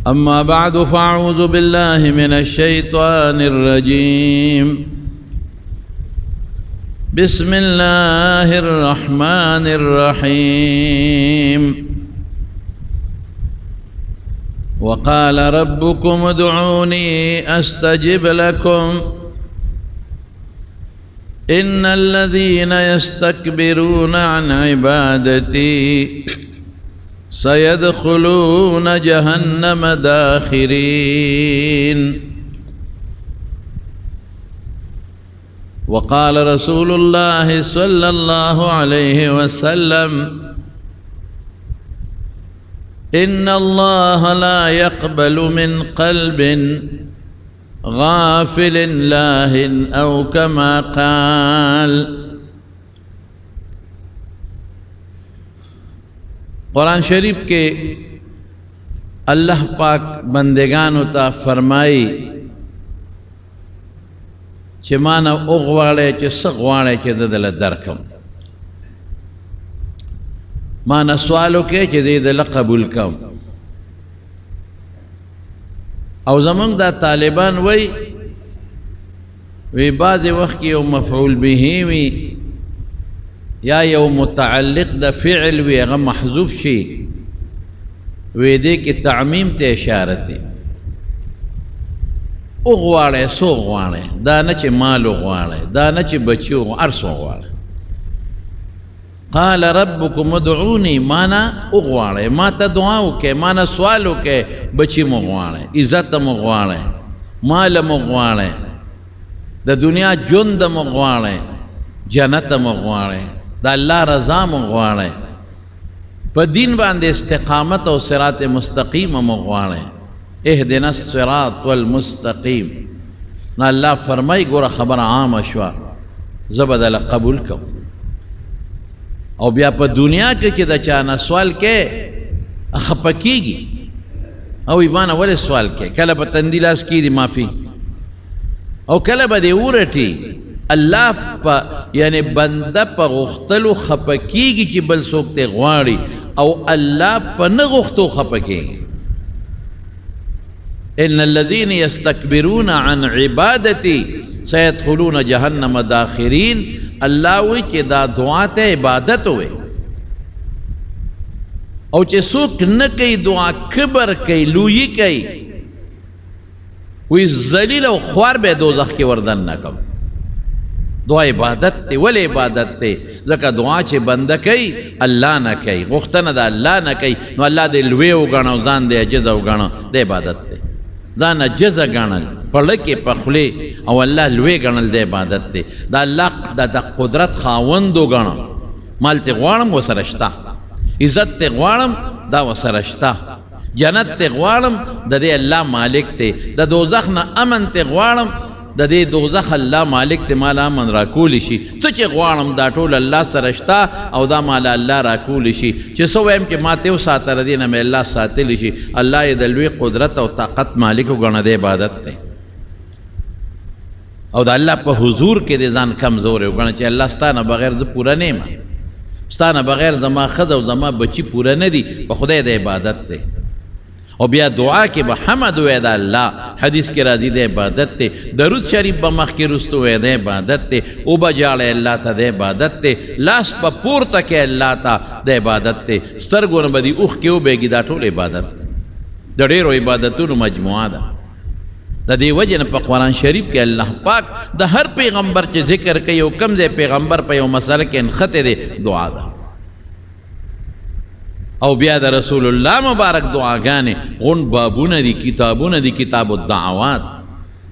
أما بعد فأعوذ بالله من الشيطان الرجيم بسم الله الرحمن الرحيم وقال ربكم ادعوني أستجب لكم إن الذين يستكبرون عن عبادتي سيدخلون جهنم داخرين وقال رسول الله صلى الله عليه وسلم إن الله لا يقبل من قلب غافل لاهٍ أو كما قال۔ قرآن شریف کے اللہ پاک بندگانو تا فرمائی چه مانا اغواڑے چه سغواڑے چه دل درکم، مانا سوالو کے چه دل قبول کم۔ او زمان دا طالبان وی بعض وقت یو مفعول به وی یا یو متعلق دا فعل وی اغا محذوف شی وی دے کی تعمیم تے اشارتی اغواڑے سو غواڑے دا نچے مال اغواڑے دا نچے بچی ارسو اغواڑے۔ قال ربکم ادعونی مانا اغواڑے ما تا دعاو کے مانا سوالو کے بچی مغواڑے عزت مغواڑے مال مغواڑے دا دنیا جند مغواڑے جنت مغواڑے دا اللہ رضا مغواڑے پا دین باندے استقامت و صراط مستقیم مغواڑے اہدنا الصراط والمستقیم نا اللہ فرمائی گورا خبر عام اشوا زبدل قبول کو او بیا پا دنیا کے چی دا چانا سوال کے اخپکی گی او ایمانا ولی سوال کے کلا پا تندیلاس کی دی مافی او کلا با دی اورٹی اللہ پا یعنی بندہ پا غختلو خپکی گی چی بل سوکتے غواری او اللہ پا نغختو خپکی گی۔ ان الذین یستکبرون عن عبادتی سیدخلون جہنم داخرین، اللہ ہوئی چی دا دعات عبادت ہوئے او چی سوک نکی دعا کبر کئی لوئی کئی وی ذلیل و خوار بے دوزخ کی وردن نکم۔ دعا عبادت تے ولی عبادت تے ذکا دعا چی بندہ کئی اللہ نہ کئی غختن دا اللہ نہ کئی نو اللہ دے لوے اگانا زان دے عجز اگانا دے عبادت تے زان عجز اگانا پڑھکے پخلے او اللہ لوے گانل دے عبادت تے دا اللہ دا قدرت خاوند اگانا مال تے غوارم و سرشتا عزت تے غوارم دا و سرشتا جنت تے غوارم دا دے اللہ مالک تے دا دوزخ نا امن تے غوارم دا دے دوزخ اللہ مالک تے مالا امن راکولی شی سچے غوارم دا طول اللہ سرشتا او دا مالا اللہ راکولی شی چے سو ویم کہ ماتیو ساتا ردینا میں اللہ ساتلی شی اللہ دلوی قدرت و طاقت مالکو گنا دے عبادت تے او دا اللہ پا حضور کے دے زان کمزور ہے گنا چے اللہ ستانا بغیر زا پورا نیما ستانا بغیر زما خد و زما بچی پورا ندی پا خدای دے عبادت تے او بیا دعا کے بحمد وے دا اللہ حدیث کے راضی دے عبادت تے درود شریف بمخ کے رستو وے دے عبادت تے او بجاڑے اللہ تا دے عبادت تے لاس پا پورتا کے اللہ تا دے عبادت تے سترگون بدی اوخ کیو بے گی دا ٹول عبادت دا دیرو عبادتون مجموعہ دا دی وجہ پا قرآن شریف کے اللہ پاک دا ہر پیغمبر چے ذکر کئی او کمزے پیغمبر پا یو مسئلہ کے انخط دے دعا دا او بیا دا رسول اللہ مبارک دعا گانے غن بابون دی کتابون دی کتاب الدعوات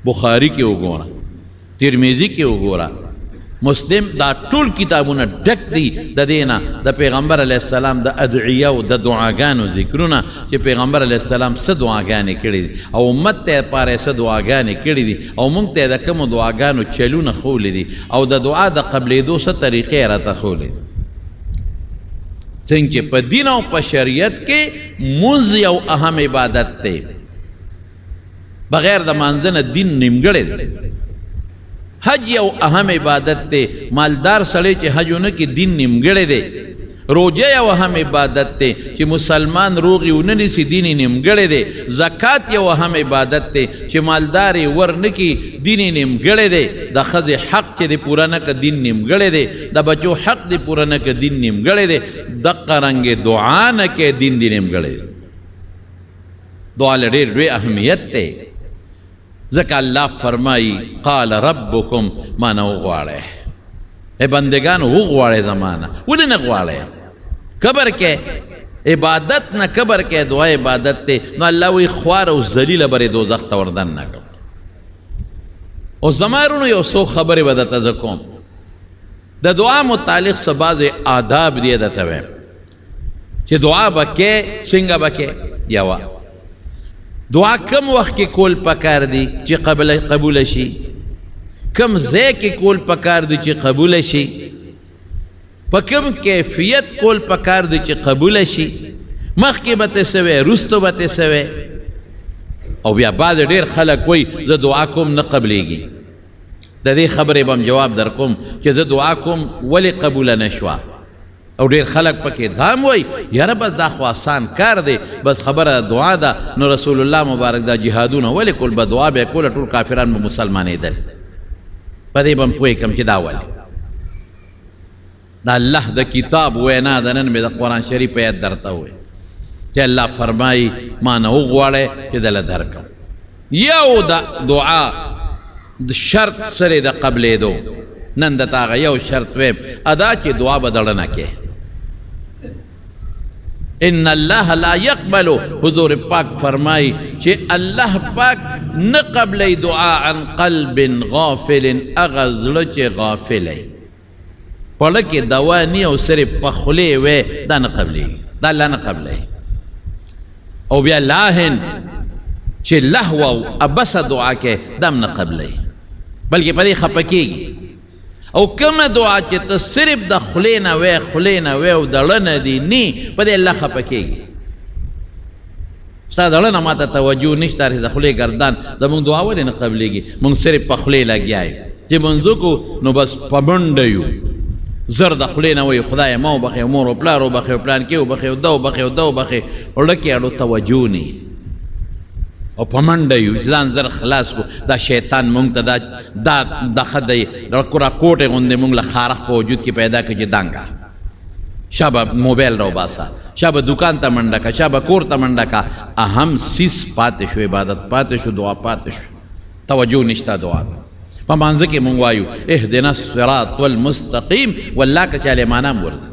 بخاری کے اگورا ترمیزی کے اگورا مسلم دا طول کتابون ڈک دی دا دینا دا پیغمبر علیہ السلام دا ادعیہ و دا دعاگانو ذکرونا چی پیغمبر علیہ السلام سا دعاگانے کردی دی او امت تے پارے سا دعاگانے کردی دی او منگ تے دا کم دعاگانو چلون خولی دی او دا دعا دا قبل دو سا طریقے راتا خولی دی سنچے پا دین و پا شریعت کے منز یو اہم عبادت تے بغیر دا منزن دین نمگڑے دے حج یو اہم عبادت تے مالدار سڑے چے حجونا کی دین نمگڑے دے روجه یو هم عبادت تے چی مسلمان روغی وننسی دینی نیمگڑے دے زکاة یو هم عبادت تے چی مالداری ورنکی دینی نیمگڑے دے دا خز حق چی دی پورا نکا دین نیمگڑے دے دا بچو حق دی پورا نکا دین نیمگڑے دے دقا رنگ دعا نکے دین دی نیمگڑے دے دعا لڑیر دوی اہمیت تے زکا اللہ فرمائی قال ربکم مانا اغوارے اے بندگان اغوارے زمانہ ولی نغوارے قبر کے عبادت نہ قبر کے دعا عبادت تے نو اللہ وی خوار و ذلیل بر دوزخ توردن نہ کر او زمارونو یو سو خبر بدتا زکوم دا دعا متعلق سباز آداب دیے دتا وے چی دعا بکے سنگا بکے یوا دعا کم وقت کی کول پکار دی چی قبول شی کم زے کی کول پکار دی چی قبول شی پا کم کیفیت کول پکار دی چی قبول شی مخ کی بتے سوے رستو بتے سوے او بیا بعد دیر خلق وی زا دعا کم نقبلی گی دا دی خبر بام جواب در کم چی زا دعا کم ولی قبول نشوا او دیر خلق پاکی دام وی یار بس دا خواسان کار دے بس خبر دعا دا نو رسول اللہ مبارک دا جہادون ولی کل با دعا بے کل طول کافران با مسلمانی دل پا دی بام پوئی کم چی دا ولی دا اللہ دا کتاب وینا دا نن میں دا قرآن شریف پیت درتا ہوئے کہ اللہ فرمائی مانا اغوارے کہ دل درکم یو دا دعا شرط سر دا قبل دو نن دا تاغا یو شرط ویم ادا چی دعا بدلنا کے ان اللہ لا یقبلو حضور پاک فرمائی چی اللہ پاک نقبل دعا عن قلب غافل اغزل چی غافل پڑکی دوانی او صرف پخلے وے دا نقبلی دا اللہ نقبلی او بیا لاہن چی لحو ابس دعا کے دم نقبلی بلکہ پدی خپکی گی او کم دعا چی تا صرف دا خلینا وے او دلن دی نی پدی اللہ خپکی گی ستا دلن ما تا توجہ نشتا رہی دا خلی گردان دا منگ دعا ولی نقبلی گی منگ صرف پخلی لگی آئی چی منزو کو نو بس پبندیو زر دا خلینا وی خدای ماو بخی مورو پلارو بخی پلان کیو بخی دو بخی اور لکی اڑو توجہ نی او پمنڈیو ځان زر خلاص کو دا شیطان مونږ ته دا خدای دا کورا کوټه غوندې مونږ له خارق په وجود کې پیدا کړي دانګه شابه موبایل راو باسا شابه دکان ته منډه کا شابه کور ته منډه کا اهم سیس پاتې شو عبادت پاتې شو دعا پاتې شو توجه نشتا دعا په مانځ کې مونږ وایو اهدنا الصراط والمستقیم والله که چاله مانام ورد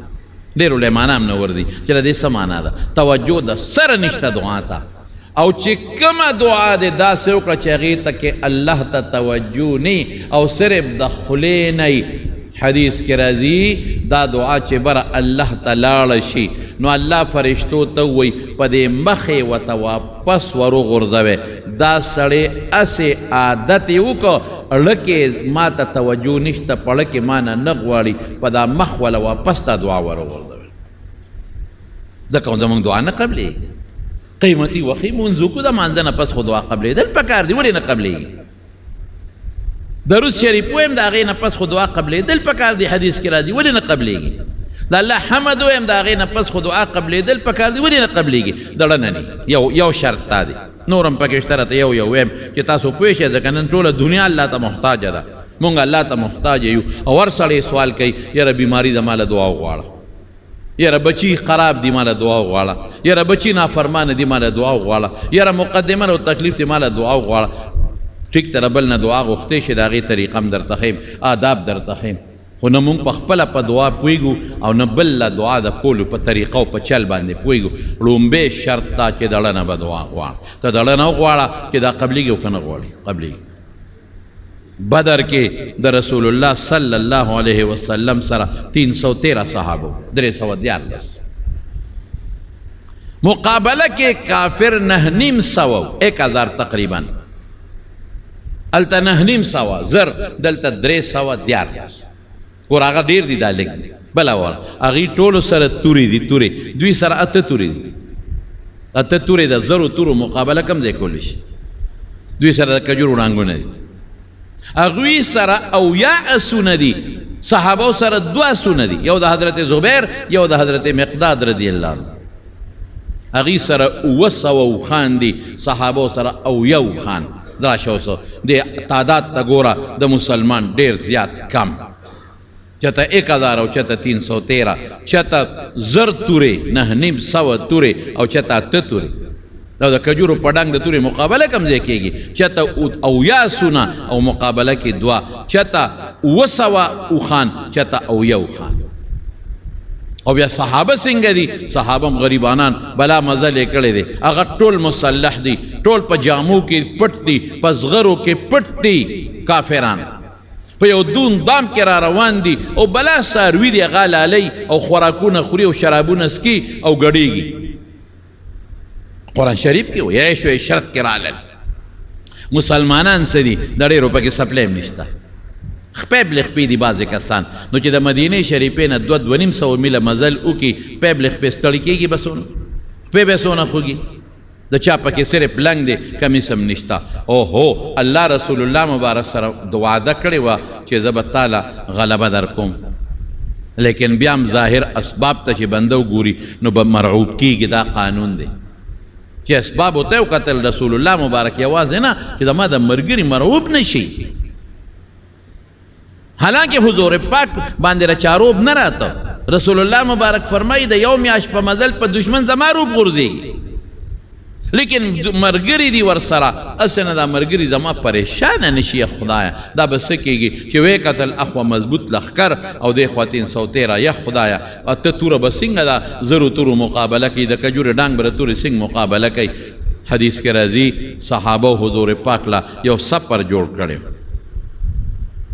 ډېر له مانام نه وردی چې دې سمانا ده توجه د سر نشتا دعا ته او چی کم دعا دے دا سوکر چاگی تک اللہ تا توجہ نی او صرف دا خلی نی حدیث کے رضی دا دعا چی برا اللہ تا لارشی نو اللہ فرشتو تووی پا دے مخی و تواپس ورو غرزوے دا سڑے اسے عادتیو کو لکے ما تا توجہ نشتا پڑکے مانا نغواری پا دا مخ والا واپس تا دعا ورو غرزوے دا کون زمان دعا نقبلی قیمتی وخی منزو کو دا مانزنا پس خود دعا قبلی دل پکار دی ولی نقبلی درود شریف ویم دا غینا پس خود دعا قبلی دل پکار دی حدیث کرا دی ولی نقبلی دا اللہ حمد ویم دا غینا پس خود دعا قبلی دل پکار دی ولی نقبلی دلننی یو شرط تا دی نورم پکشترت یو ویم چی تاسو پویشه زکنن طول دنیا اللہ تا محتاج دا مونگا اللہ تا محتاج یو اور سڑے سوال کئی یرا بیماری دا مال دعا غوارا یرا بچی خراب دی مالا دعا غواړه یرا بچی نافرمان دی مالا دعا غواړه یرا مقدمه او تکلیف دی مالا دعا غواړه ٹھیک تر بل نه دعا غوښتې شي داغي طریقم در تخیم آداب در تخیم خو نه مونږ په خپل په دعا پویګو او نه بل دعا د کولو په طریقه او په چل باندې پویګو لومبه شرط تا چې دړنه به دعا غواړه ته دړنه غواړه چې دا قبليږي او کنه غواړي قبليږي بدر کے در رسول اللہ صلی اللہ علیہ وسلم سرہ 313 صحابوں 314 مقابلہ کے کافر 900 1000 تقریباً التا 900 زر دلتا 314 اور آغا دیر دی دا لگ بلا والا آغی ٹولو سر توری دی توری دوی سر ات توری دی ات توری دا زر و تورو مقابلہ کم دے کولیش دوی سر دا کجور رانگو ندی اغوی سره اویا اسونه دي، صحابه سره 2 اسونه دي، یو د حضرت زبیر یو د حضرت مقداد رضی الله عنه. اغوی سره 200 خان دي، صحابه سره اویا خان. دا شوسو د تعداد ته ګوره د مسلمان ډیر زیات کم، چته 1000 او چته 313، چته 1000 تورې 950 تورې او چته 8 تورې. دا د کجورو په ډنګ د تورې مقابله کم ځای کېږي، چته اویا سونه او مقابله کې 2، چته 200 خان چته اویا خان. او بیا صحابه څنګه دي؟ صحابه غریبانان بلا مزه لې کړی دی، هغه ټول مسلح دي، ټول په جامو کې پټ دي، په زغرو کې پټ دي کافران، په یو دون دام کې را روان دي او بلا ساروي دي، هغه لالی او خوراکونه خوري او شرابونه سکي او ګډېږي. قرآن شریف کې وایي عیش و عشرت کې رالل. مسلمانان څه دي؟ د ډېرو پکې سپلیم نشته، خپې بلې خپې دي بعضې کسان. نو چې د مدینې شریفې نه 200-250 میله مزل وکړي، خپې بلې خپې ستړي کېږي به څونه؟ خپې به څونه خوږي؟ د چا پکې صرف لنګ دی، کمیس هم نشته. اوهو الله رسول الله مبارک سره وعده کړې وه چې زه به تعالی غلبه در کوم، لیکن بیا هم ظاهر اسباب ته چې بنده وګوري نو به مرعوب کېږي. دا قانون دی چې اسباب ورته وکتل رسول الله مبارک یوازې نه چې زما د ملګري مرعوب نه شي. حالانکه حضور پاک باندې رچاروب نه راته، رسول الله مبارک فرمایي د یو میاشت په مزل په دشمن زما روب غورځېږي، لیکن مرګري دي ورسره، اسنه دا مرګري زما پریشانه نشي. خدایا دا به څه کېږي چې وی قتل اخوا مضبوط لښکر او دی خوا 313، یا خدایا اته توره به څنګه دا 0 تورو مقابله کوي، د کجورې ډانګ به د تورې څنګه مقابله کوي. حدیث کې راځي صحابه حضور پاک لا یو سفر جوړ کړی،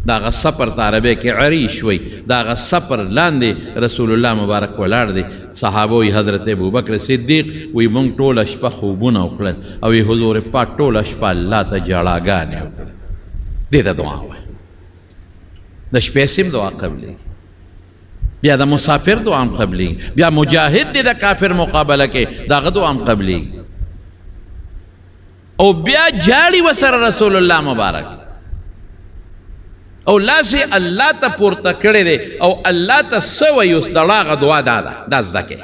داغه سفر ته عربی کې عریش وی، داغه سفر لاندې رسول الله مبارک ولاړ دی. صحابه وی حضرت ابوبکر صدیق وی مونږ ټوله شپه خوبونه وکړل او وی حضور پاک ټوله شپه الله ته جړاګانې وکړل. دې ته دعا وایي، د شپې سم دعا قبلېږي، بیا د مسافر دعا هم قبلېږي، بیا مجاهد دی د کافر مقابله کې داغه دعا هم قبلېږي، او بیا جاړي وسره رسول الله مبارک او لاس الله ته پورته کړی دی او الله ته څه وایي. اوس د هغه دعا دا زده کړئ.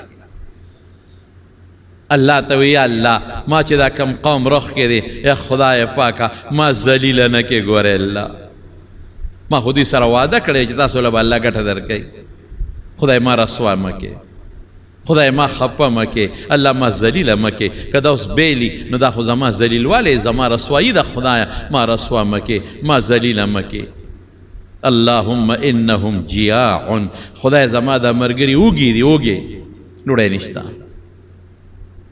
الله ته وایي یا الله ما چې دا کم قوم رخ کې دی، یا خدای پاکه ما ذلیله نه کې ګورې الله، ما خو دې سره وعده کړی چې تاسو له به الله ګټه درکوي. خدای ما رسوا مه کې، خدای ما خپه مه کې، الله ما ذلیله مه کې. که دا اوس بیلي نو دا خو زما ذلیلوالی زما رسوایي ده. خدایه ما رسوا مه کې، ما ذلیله مه کې. اللهم انهم جیاع، خدای زما دا مرګري وږي دي، وږي ډوډۍ نشته.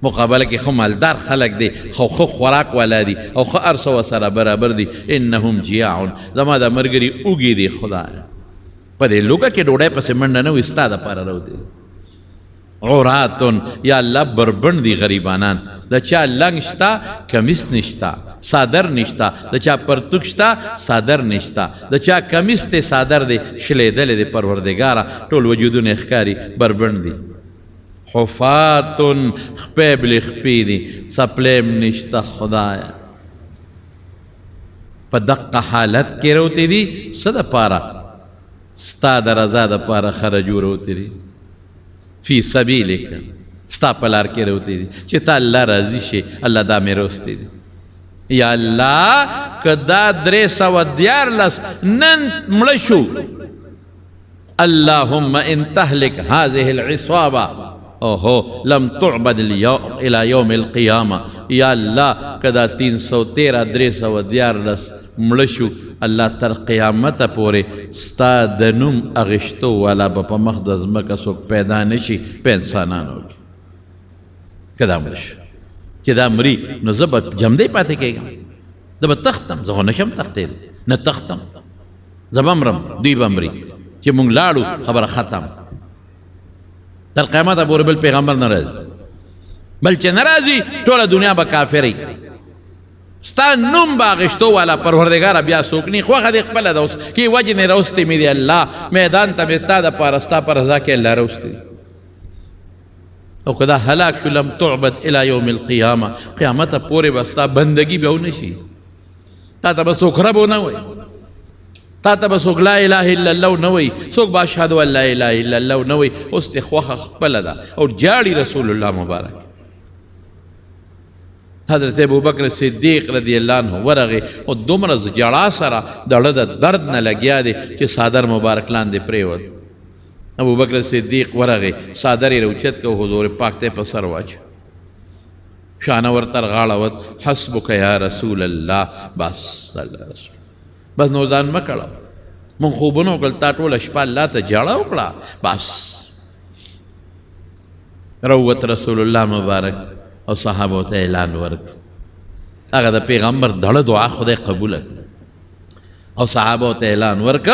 مقابله کې خو مالدار خلک دي، خو خوراک والا دي او خو هر څه ورسره برابر دي. انهم جیاع، زما دا مرګري وږي دي. خدای په دې لوږه کې ډوډۍ پسې منډه نه وي، ستا دپاره راوتې. عوراتن، یا الله بربند دي غریبانان، د چا لنګ شته کمیس نشته، صادر نشته، د چا پرتوک شته صادر نشته، د چا کمیس ته صادر دی شلیدلې دی. پروردګاره ټول وجودونه ښکاري بربند دي. حفاتن، خپې بلې خپې دي، څپلیم نشته. خدایه په دقه حالت کې راوتې دي، څه دپاره؟ ستا د رضا دپاره خرجو راوتې دي، فی سبیلک، ستا په لار کې راوتې دي چې تا الله راضي شي. الله دا مې راوستې دي. یا الله که دا 314 نن مړه شو، اللهم ان تهلك هذه العصابه اوهو لم تعبد الى يوم القيامه. یا الله که دا 313 314 مړه شو، الله تر قیامته پورې ستا د نوم اغشتو والا به په مخ د ځمکه څوک پیدا نشي په انسانانو کې. که دا مړه شو چې دا مري نو زه به جمدی پاتې کېږم، زه به تختم، زه خو نشم تختېدی، نه تختم، زه به مرم، دوی به مري. چې مونږ لاړو خبره ختم، تر قیامته پورې بل پیغمبر نه راځي، بل چې نه راځي ټوله دنیا به کافري. ستا نوم به اخیستو والا پروردګاره بیا څوک نه، خوښه دې خپله ده. اوس کې وجې نه راوستې مې دی الله میدان ته مې ستا دپاره ستا په رضا کې الله راوستې. او که دا هلاک شو لم تعبد الى یوم القیامه، قیامته پورې به ستا بندګي به ونه شي، تا ته به څوک رب ونه وایي. تا ته به څوک لا اله الا الله نه وایي څوک به اشهد ان لا اله الا الله نه وایي اوس دې خوښه خپله ده او جاړي رسول الله مبارک حضرت ابوبکر صدیق رضی الله عنه ورغې او دومره ژړا سره د د درد نه لګیا دی چې صادر مبارک لاندې پرېوت ابوبکر صدیق ورغې صادر یې راوچت که حضور پاک ته په سر واچ شانه ورته غاړه حسبک یا رسول الله بس الله رسول بس نو ځان مه کړه مونږ خوبونه وکړل تا ټوله شپه الله ته جاړه وکړه بس روت رسول الله مبارک او صحابو ته اعلان ورک هغه د پیغمبر دړه دعا خدای قبوله او صحابو ته اعلان ورک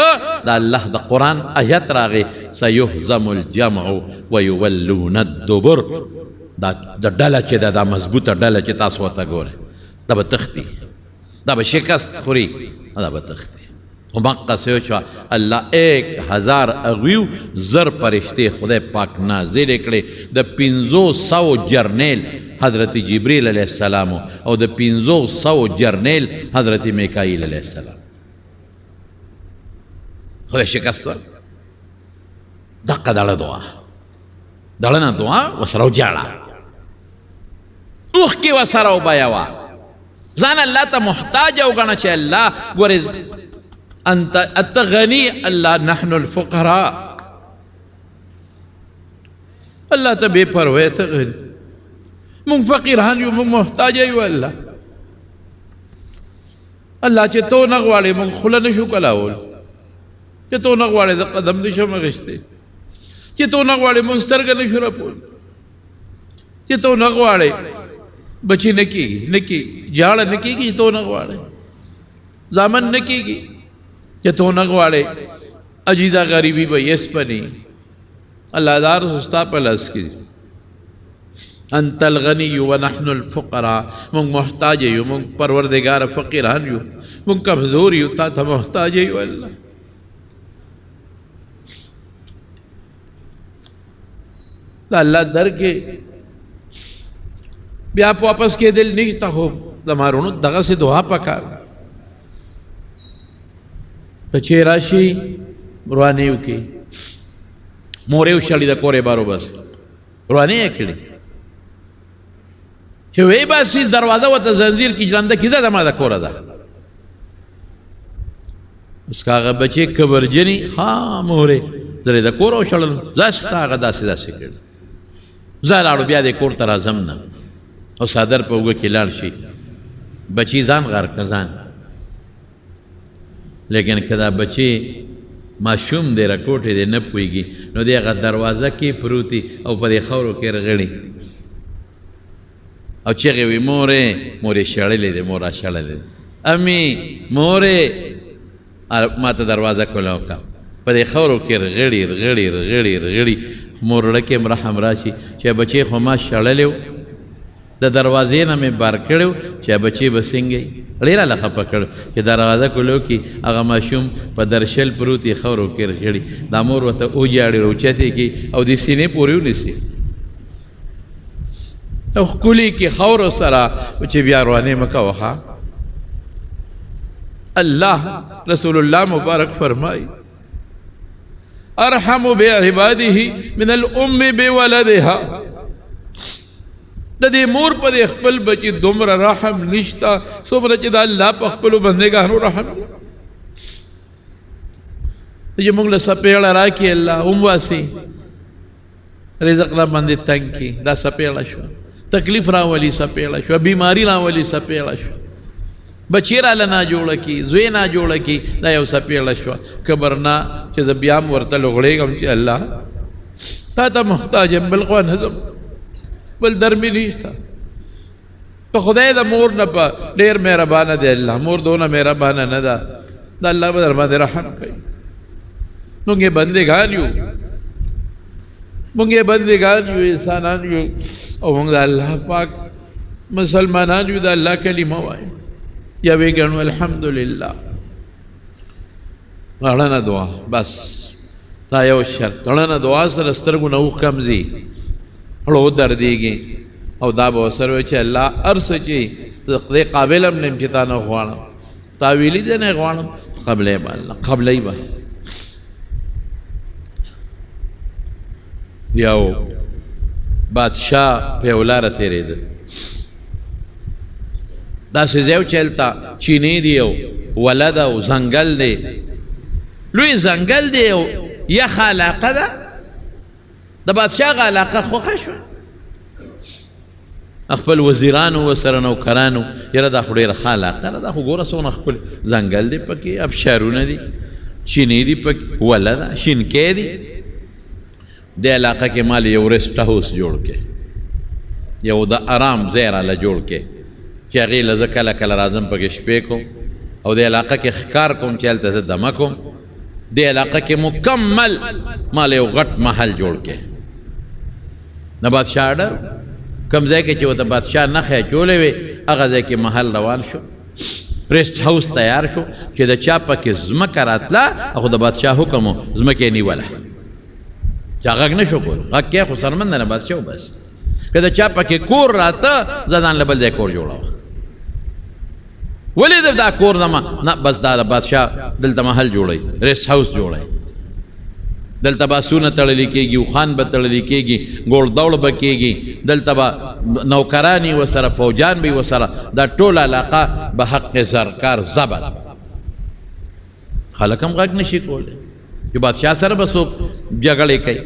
د الله د قرآن آیت راغی سیهزم الجمع ویولون الدبر دا ډله چې ده دا مضبوطه ډله چې تاسو ورته ګورئ دا به تختی دا به شکست خوري دا به تختی خو مقصې وشوه الله 1000 اغویو زر فرشتې خدای پاک نازلې کړې د 500 جرنیل حضرت جبریل علیه السلام او د 500 جرنیل حضرت میکائیل علیه السلام خدای شکست ور دقه دړه دعا دړه نه دعا وسره وجاړه اوښکې وسره وبیوه ځان الله ته محتاج وګڼه چې الله ګورې انت غني الله نحن الفقراء الله ته بې پروا ته غني مونږ فقیران یو مونږ محتاج یو الله الله چې تو نه غواړې مونږ خوله نشو کلاول چې تو نه غواړې د قدم دې شم اخیستی چې تو نه غواړې مونږ سترګه نشو رپول چې تو نه غواړې بچی نه کېږي جاړه نه کېږي چې تو نه غواړې زامن نه کېږي چې تو نه غواړې عجیزه غریبي به یس پني الله دار ستا په لاس کې انت الغنی ونحن الفقراء مونږ محتاج یو مونږ پروردگار فقیران یو مونږ کمزور یو تا ته محتاج یو الله دا الله در کې بیا واپس کېدل نشته خو د مارونو دغسې دعا پکار که چې راشي روانې وکړي مورې وشړي د کورې بارو بس روانې یې کړي چې وی باسي دروازه ورته زنځیر کې جلنده کیزه د ما د کوره ده اوس که هغه بچې کبرجنې ها مورې زه د کوره وشړلم زه ستا هغه داسې کړي زه لاړو بیا دې کور ته راځم نه او صادر په اوږه کې لاړ شي بچی ځان غر که ځان لیکن که دا بچی ماشوم دی رکوټې دی نه پوهېږي نو دی هغه دروازه کې پروتي او په دې خاورو کې رغړي او چغې وي مورې شړلې دی مور راشړلې دی امي مورې ما ته دروازه کوله وکړه په دې خاورو کې رغړي مور ړکې م رحم راشي چې بچی خو ما شړلی د دروازې نه مې بار کړی چې بچی به څنګه ډېر هله خفه کړ چې دروازه کولو کې هغه ماشوم په درشل پروت یې خاورو کې رغړي دا مور ورته وجاړي راوچتې کړي او د سینې پورې ونیسي او ښکلي کې خاورو سره چې بیا روانې مه کوه الله رسول الله مبارک فرمایي ارحم بعباده من الام بولدها د دې مور په دې خپل بچي دومره رحم نشته څومره چې د الله په خپلو بندګانو رحم چې موږ له سپېړه راکړي الله واسي رزق را باندې تنګ کړي دا سپېړه شوه تکلیف راولي سپېړه شوه بیماري راولي سپېړه شوه بچی راله نه جوړه کړي زوی نه جوړه کړي دا یو سپېړه شوه کبر نه چې زه بیا هم ورته لغړېږم چې الله تا ته محتاج یم بل خوا نه ځم بل درمی نشته په خدای د مور نه په ډېر مهربانه دی الله مور دونه مهربانه نه ده د الله به در باندې رحم کوي موږ یې بندګان یو انسانان یو او موږ د الله پاک مسلمانان یو د الله کلمه وایو یا وی ګڼو الحمدلله اړنه دعا بس تا یو شرط اړنه دعا سره سترګو نه اوښ کم ځي اړو دردېږي او دا به ورسره وایي چې الله هر څه چې زه خدای قابل هم نه یم چې تا نه غواړم تا ویلي دی نه غواړم قبلې به الله قبلې به یو بادشاه په یو لاره تېرېده داسې ځای و چې هلته چینې دي او وله ده او ځنګل دی لوی ځنګل دی او یخه علاقه ده د بادشاه هغه علاقه خوښه شوه خپل وزیرانو ورسره نوکرانو یاره دا خو ډېره ښه علاقه ده دا خو ګوره څومره خپل ځنګل دی پکې ابشارونه دي چینې دي پکې وله ده شینکۍ دي دې علاقه کې مال یو ریسټ هاوس جوړ کړي یو د آرام ځای راله جوړ کړي چې هغې له زه کله کله راځم پکې شپې کوم او دې علاقه کې ښکار کوم چې هلته زه دمه کوم دې علاقه کې مکمل مال یو غټ محل جوړ کړي د بادشاه اډر کوم ځای کې چې ورته بادشاه نښې اچولې وې هغه ځای کې محل روان شو ریسټ هاوس تیار شو چې د چا پکې ځمکه راتله خو د بادشاه حکم و ځمکه یې نیوله چې غږ نه شو کول غږ کې خو سرمند نه بادشاه بس که د چا پکې کور راته زه ځان له بل ځای کور جوړوه ولې دا کور زما نه بس دا د بادشاه دلته محل جوړوي ریسټ هاوس جوړوي دلته به آسونه تړلی کېږي اوښان به تړلی کېږي ګوړ دوړ به کېږي دلته به نوکران یې ورسره فوجان به یې ورسره دا ټول علاقه به حق زرکار ضبط خلک هم غږ نشي کولی چې بادشاه سره به څوک جګړې کوي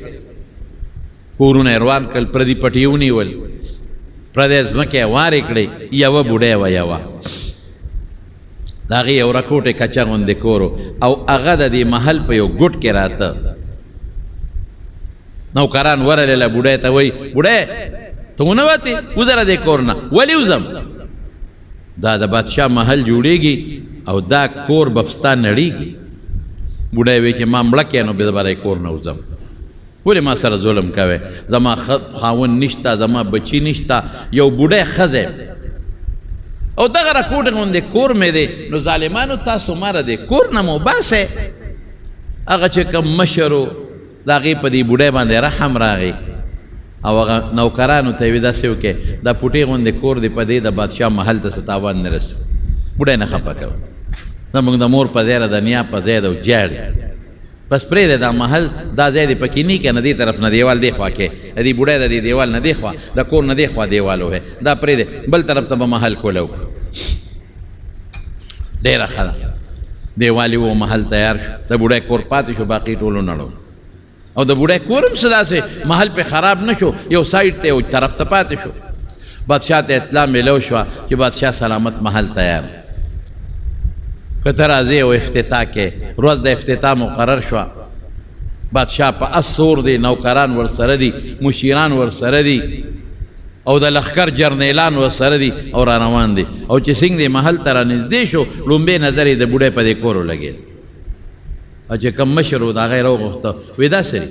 کورونه یې روان کړل پردي پټي ونیول پردی ځمکې یې وارې کړې یوه بوډۍ وه یوه د هغې یو رکوټې کچه غوندې کور او هغه د دې محل په یو ګوټ کې راته نوکران ورلله بوډۍ ته وایي بوډۍ ته ونه وتې وځه له دې کور نه ولې وځم دا د بادشاه محل جوړېږي او دا کور به ستا نړېږي بوډۍ وایي چې ما مړه کړې نو بیا به کور نه وځم ولې ما سره ظلم کوې زما خاوند نشته زما بچي نشته یو بوډۍ ښځی او دغه راکوټ غوندې کور مې دی نو ظالمانو تاسو ما را دې کور نه مو باسئ هغه چې کوم مشر و د هغې په دې بوډۍ باندې رحم راغی او هغه نوکرانو ته یې وي داسې وکړئ دا پوټې غوندې کور دی په دې د بادشاه محل ته څه تاوان نه رسي بوډۍ نه خفه کوه زموږ د مور په ځای د نیا په ځای د جاړي بس پرېږدی دا محل دا ځای دی پکې نی که نه دې طرف نه دیوال دې خوا کې د دې بوډۍ د دې دیوال نه دې خوا د کور نه دې خوا دیوال وهی دا پرېږدی بل طرف ته به محل کوله وکړو ډېره ښه ده دیوال و محل تیار شو د بوډۍ کور پاتې شو باقي ټولو نړو او د بوډۍ کور هم څه داسې محل پې خراب نه شو یو سایډ ته یو طرف ته پاتې شو بادشاه ته اطلاع میلو شوه چې بادشاه سلامت محل تیار که ته راځې او افتتاح کې ورځ د افتتاح مقرر شوه بادشاه په اس سور دی نوکران ورسره دي مشیران ورسره دي او د لښکر جرنیلان ورسره دي او را روان دي او چې څنګه د محل ته رانږدې شو لومبۍ نظر یې د بوډۍ په دې کور ولګېد او چې کوم مشر و د هغه یې راوغوښته وایي دا څه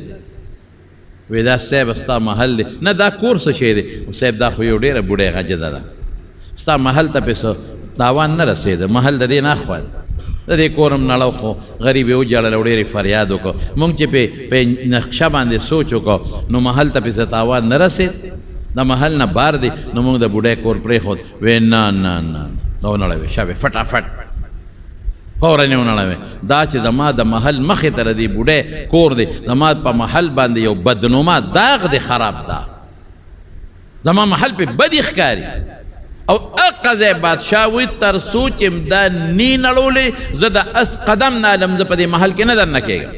وایي دا صاحب ستا محل دی نه دا کور څه شی دی صاحب دا خو یو ډېره بوډۍ غجده ده ستا محل ته پې څه تاوان نه رسېده محل د دې نه اخوا د دې کور هم نړو خو غریب یې وجړل او ډېرې فریاد وکړو مونږ چې په نقشه باندې سوچ وکړو نو محل ته پې څه تاوان نه رسېد د محل نه بار دی نو مونږ د بوډۍ کور پرېښود وی نه نه نه دا ونړوې شابې فټافټ فوراً یې ونړوې دا چې زما د محل مخې ته د دې بوډۍ کور دی زما په محل باندې یو بدنما داغ دی خراب داغ زما محل پې بدې ښکاري او هغه ځای بادشاه وایي تر څو چې دا نی نړولې زه د اس قدم نه الم زه په دې محل کې نه دننه کېږم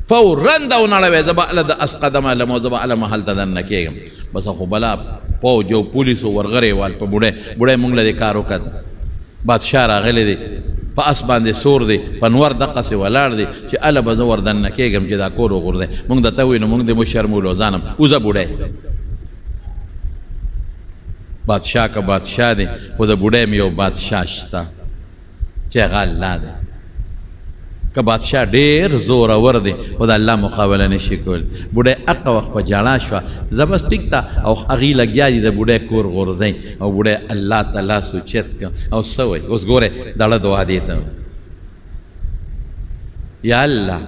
فوراً دا ونړوې زه به هله د اس قدم الم او زه به هله محل ته دننه کېږم بس خو بلا پوج او پولیسو ورغرې وال په بوډۍ مونږ له دې کار وکړ بادشاه راغلی دی په اس باندې سور دی په نور دقسې ولاړ دی چې هله به زه ور دننه کېږم چې دا کور وغورځئ مونږ درته ووایو نو مونږ دې وشرمولو ځانم وځه بوډۍ بادشاه که بادشاه دی خو د بوډۍ م یو بادشاه شته چې هغه الله دی که بادشاه ډېر زورور دی خو د الله مقابله نشي کولی بوډۍ هغه وخت په ژړا شوه زه بس ټیک ته او هغې لګیا دي د بوډۍ کور غورځئ او بوډۍ الله ته لاس اوچت کړ او څه وایي اوس ګورئ دړه دعا دې ته یا الله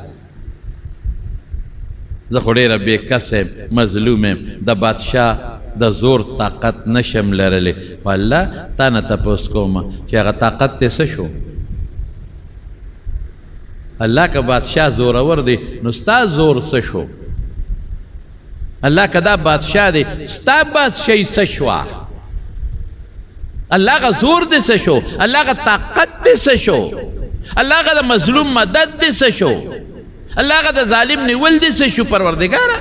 زه خو ډېره بېکسه یم مظلوم یم د بادشاه د زور طاقت نشم لرلی خو الله تا نه تپوس کوم چې هغه طاقت دې څه شو الله کا بادشاہ زورور دی نو ستا زور څه شو الله کا دا بادشاہ دی ستا بادشاہی څه شوه الله کا زور دی څه شو الله کا طاقت دی څه شو الله کا دا مظلوم مدد دی څه شو الله کا دا ظالم نیول دی څه شو پروردگاره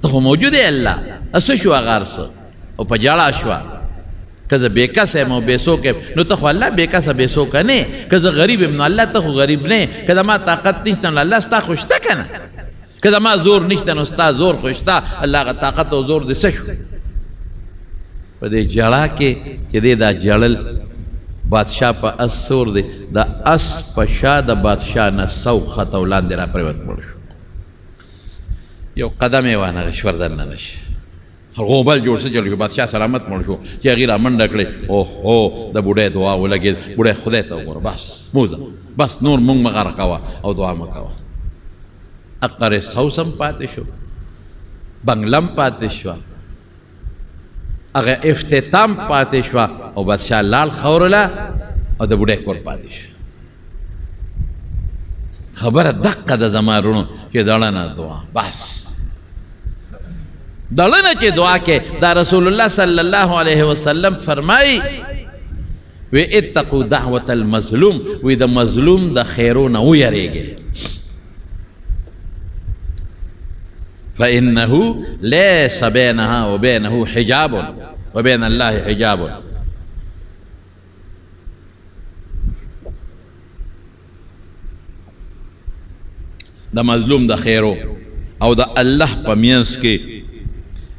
ته خو موجود یې الله څه شو هغه هر څه او په جړه شوه که زه بېکسه یم او بېڅوکه یم نو ته خو الله بېکسه بېڅوکه نه یې که زه غریب یم نو الله ته خو غریب نه یې که زما طاقت نشته نو الله ستا خو شته که نه که زما زور نشته نو ستا زور خو شته الله هغه طاقت او زور دې څه شو په دې جړه کې چې دی دا جړل بادشاہ په اس سور دی د اس په شا د بادشاہ نه 100 خط او لاندې را پرېوت مړ شو یو قدم یې وانهغه شور دننه نشي غوبل جوړ څه چلو شو بادشاہ سلامت مړ شو چې هغې را منډه کړې اوهو د بوډۍ دعا ولګېد بوډۍ خدای ته وګوره بس موزه بس نور مونږ مه غره کوه او دعا مه کوه اقه ریسټ هاوس هم پاتې شو بنګله هم پاتې شوه هغه افتتام پاتې شوه او بادشاہ لال خورله او د بوډۍ کور پاتې شو خبره دقه ده زما وروڼو چې دړنه دعا بس دړنه چې دعا کې دا رسول الله صلی الله علیه وسلم فرمایي وی اتقوا دعوة المظلوم وی د مظلوم د خیرونه ویریږئ فإنه ليس بينها وبينه حجاب وبين الله حجاب د مظلوم د خیرو او د الله په منځ کې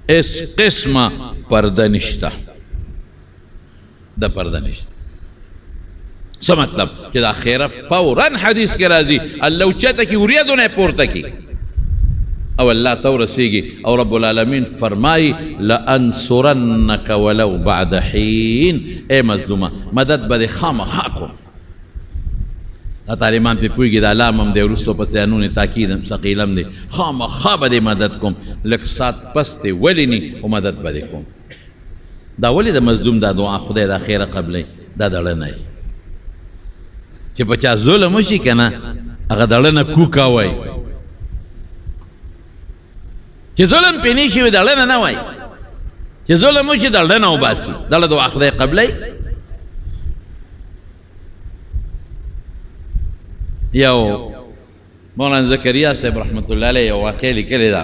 اس قسمه پرده نشته د پرده نشته څه مطلب چې دا خیره فورا حدیث کې راځي الله اوچته کې وریدونه پورته کې او الله ته ورسیږي او رب العالمین فرمایي لانصرنک ولو بعد حین ای مظلومه مدد به دې خامخا کوم دا طالبان پې پوهېږي دا لام هم دی وروستو پسې نون تاکید هم ثقیل هم دی خامخا به دې مدد کوم لږ سات پس دې ولې ني او مدد به دې کوم دا ولې د مظلوم دا دعا خدای دا خیره قبلوي دا دړنه وي چې په چا ظلم وشي که نه هغه دړنه کوکه وایي چې ظلم پې نه شي وي دړنه نه وایي چې ظلم وشي دړنه وباسي دړه دعا خدای قبلوي یو مولانا زکریا صاحب رحمت الله علیه یو واقع لیکلې ده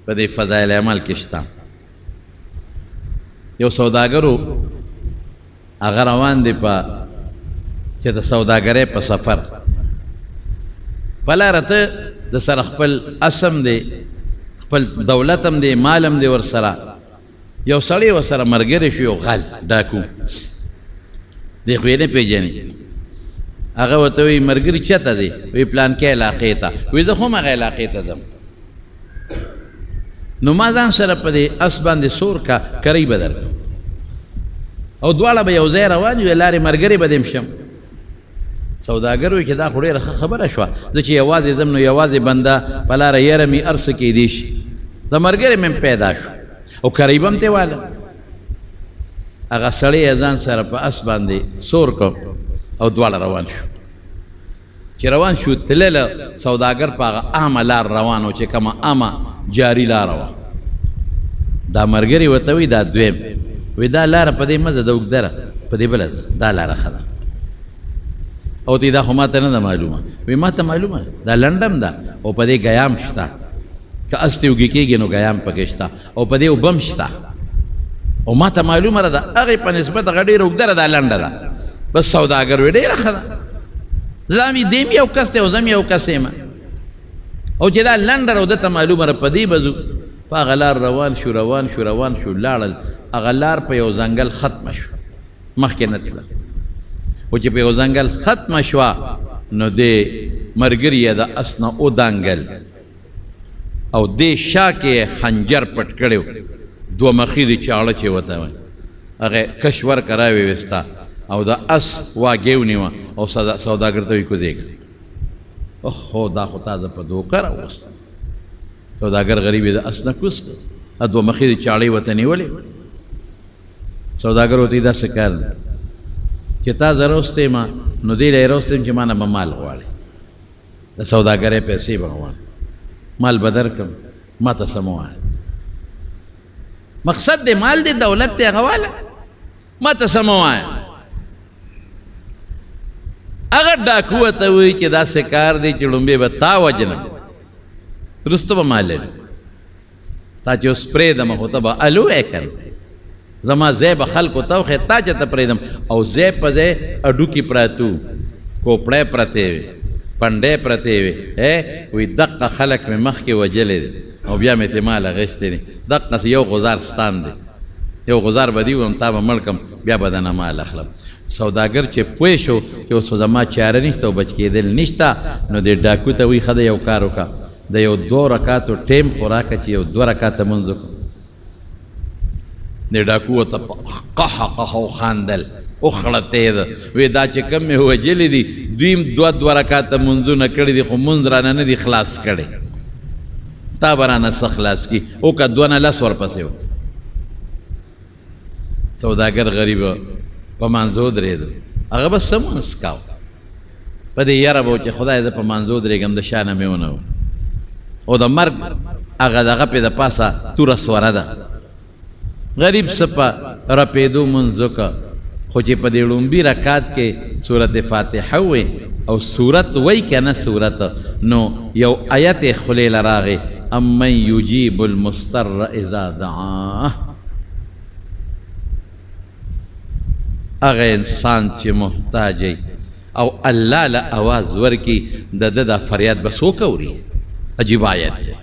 په دې فضایل عمل کې شته یو سوداګرو هغه روان دی په چې د سوداګرۍ په سفر په لاره ته د سره خپل اسم دی خپل دولت هم دی مال هم دی ورسره یو سړی ورسره ملګری شو یو غل ډاکو دی خو یې نه پېژني هغه ورته وایي ملګري چېرته دی وایي پلانکې علاقې ته وایي زه خو هم هغه علاقې ته ځم نو ما ځان سره په دې اس باندې سور کا کرۍ به درکړم او دواړه به یو ځای روان یو لارې ملګري به دې هم شم سوداګر وایي چې دا خو ډېره ښه خبره شوه زه چې یوازې ځم نو یوازې بنده په لاره یره مې هر څه کیدی شي د ملګري مې پیدا شو او کرۍ به هم ترې والم هغه سړی یې ځان سره په اس باندې سور کړ او دواړه روان شو چې روان شو تلله سوداګر په هغه عامه لار روان و چې کومه عامه جاري لاره وه دا ملګري ورته وایي دا دویم وایي دا لاره په دې مزه د اوږدره په دې بله دا لاره ښه ده او ته دا خو ما ته نه ده معلومه وایي ما ته معلومه دا لنډم ده او په دې ګیام شته که اس ته اوږې کېږي نو ګیام پکې شته او په دې اوبه هم شته او ما ته معلومه ده هغې په نسبت هغه ډېره اوږده ده دا لنډه ده بس سوداګر وی ډېره ښه ده زه دیم یو کس دی او زه یو کس یم او چې دا لنډه ده ته معلومه ده په دې به ځو په هغه لار روان شو لاړل هغه لار په یو ځنګل ختمه شوه مخکې نه تله او چې په یو ځنګل ختمه شوه نو دې ملګري یې د اس نه ودانګل او دې شا کې خنجر پټ کړی و دوه مخې دې چاړه چې ورته وایي هغې کش ورکه راویوسته او د اس واګې ونیوه او سوداګر ته وایي کوزېږه اوهو دا خو تا زه په دوکه راوستم سوداګر غریب یې د اس نه کوز کړ دوه مخې دې چاړې ورته نیولې سوداګر ورته دا څه کار دی چې چې تا زه روستې ما نو دې له یې روستم چې ما نه به مال غواړې د سوداګرۍ پیسې به غواړې مال به درکړم ما ته څه مه وایه مقصد دی مال دی دولت دی هغه واله ما ته څه مه وایه هغه ډاکو ورته وایي چې داسې کار دی چې لومبې به تا وجنم وروسته به ما لري تا چې اوس پرېږدم خو ته به الو یې که نه زما ځای به خلکو ته وښیې تا چې ته پرېږدم او ځای په ځای اډوکي پراته وو کوپړی پرتې وې پنډۍ پرتې وې وایي دقه خلک مې مخکې وجلې دي او بیا مې ترې مال اخیستی دي دقسې یو غزار ستان دی یو غزار به دي وم تا به مړ کړم بیا به دنه مال اخلم سوداګر چې پوه شو چې اوس زما چاره نشته او بچ کېدل نشته نو دې ډاکو ته وایي ښه ده یو کار وکړه د یو 2 رکاتو ټیم خو راکړه چې یو 2 رکاته مونځ وکړو دې ډاکو ورته قهه قهه وخاندل وخړتې ده وایي دا چې کوم مې وجلې دي دوی هم 2 رکاته مونځونه کړي دي خو مونځ رانه نه دي خلاص کړی تا به رانه څه خلاص کړي وکړه 2 نه 10 ورپسې وکړه سوداګر غریبه په مانځو درېده هغه به څه مونځ کاو په دې یاره به و چې خدای زه په مانځو درېږم د شا نه مې ونه و او د مرګ هغه دغه پې د پاسه توره سوره ده غریب څه په رپېدو مونځ وکړه خو چې په دې لومبي رکات کې صورت فاتحه ووې او صورت وی که نه صورت نو یو آیت یې خولې له راغې امن یجیب المضطر اذا دعاه هغه انسان چې محتاج او الله له اواز ورکي د ده دا فریاد به څوک اوري عجیب آیت دی